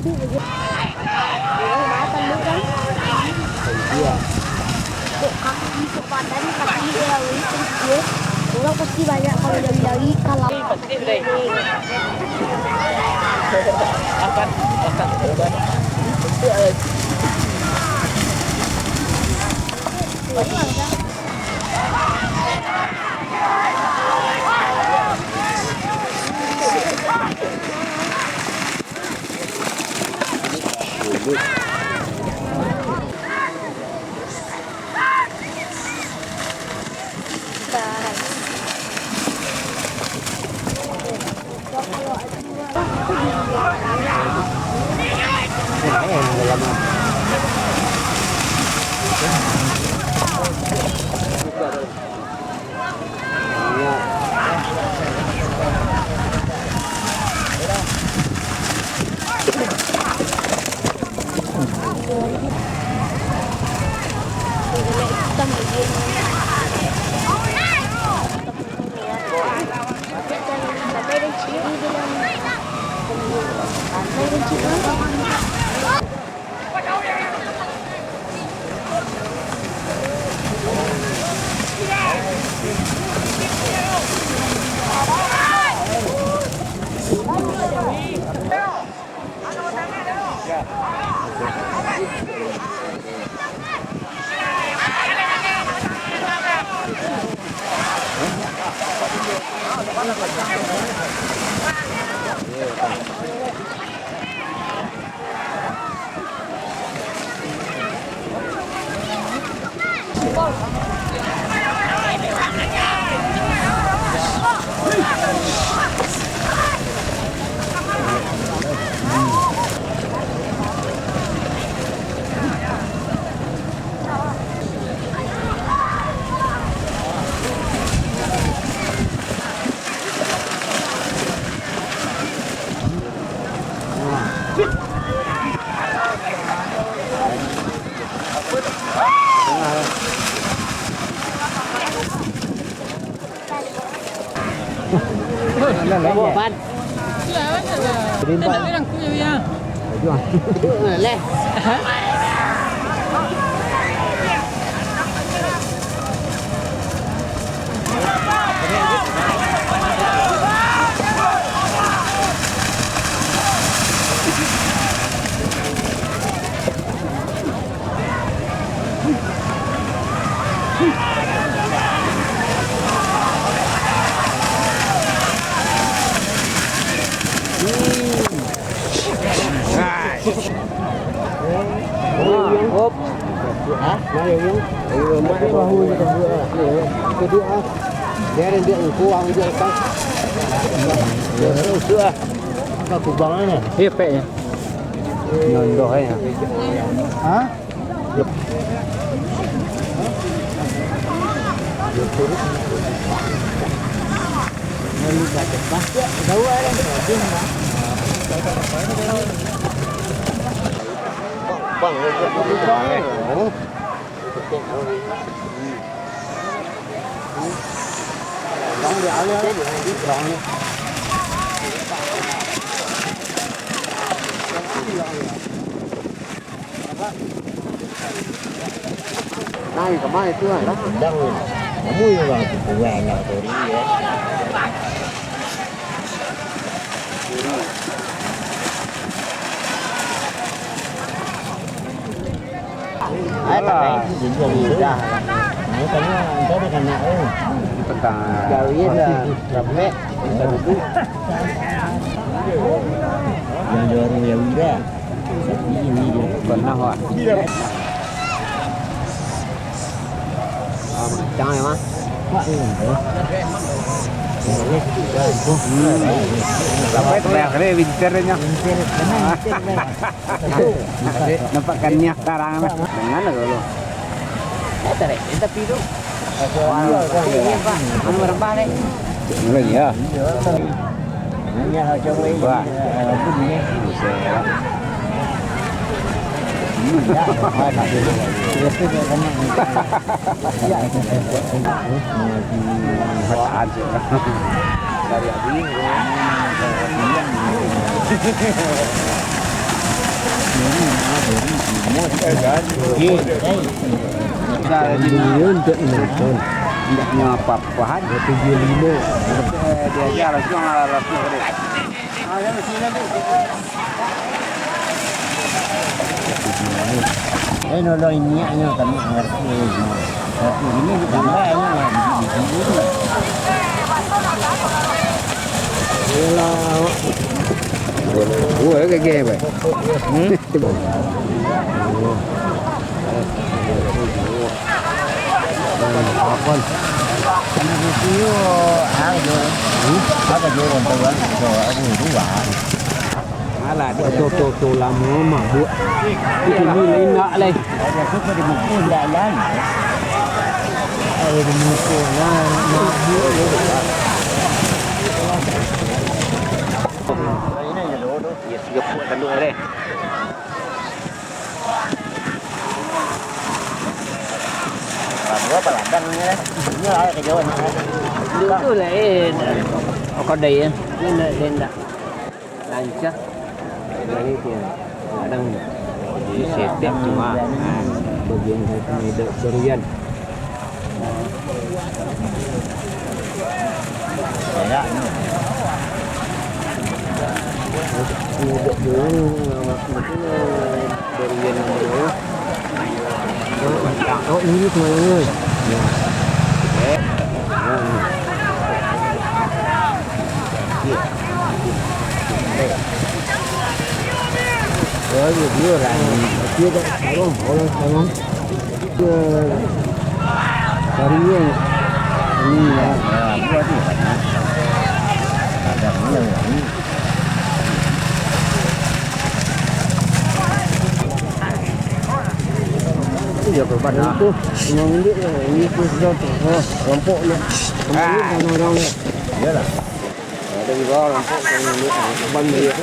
Iya. Orang pasti banyak kalau dari kalau Akan Bawa ban. Tidak bilang kuya ya. Leh. Hop. Hah? Mana yang? Mana bahu kita buat. Itu dia. Dia ada dia kurang dia kan. Dia sudah. Apa kubangannya? Iya, peknya. Nondohnya. Hah? Yep. Lalu baca pasti tahu ada. Bang, Này có mai chưa hả? Đang rồi. Mui vào cái quẻ nhỏ rồi đi vậy. Đấy, cái dính gì ra. Đấy, cái nó cái nào. Tất cả giờ biết là làm hết. Giờ đưa thì nhiều gì đấy. Còn nào hả? Trong này mà. Dapat leher winternya. Nampak kan niat sekarang dengan lo. Tarik, tapi itu. Ini Pak, anu berapa nih? Lagi ya. Hanya coba ini. Wah. Tidaknya apa-apaan. 75. Dia langsung Nolo ini hanya kami ngerti ini ditambah di sini. Cái ghê vậy. Kon. Karena itu ada jualan tuan aku dua. Alah dia tu lama mah buat. Ini lain nak leh. Ada tu di buku jalan. Ada di buku lah mak buat. Ini ya dodo. Ya tiga buat kandung leh. Berapa ladang ni lah. Ini ada kejauhan. Itu lain. Kau dah ya. Ini dah lancar. Dari dia kadang di setiap cuma bagian itu durian. Ya ini. Durian dulu. Oh ini semuanya. Dia là chưa đó, không? Dari ini ya. Buat ni. Ada ni. Dia korban itu, ini pun sudah rompoknya. Kembali orang-orang ni. Yalah. Ada juga rompok yang ni korban dia.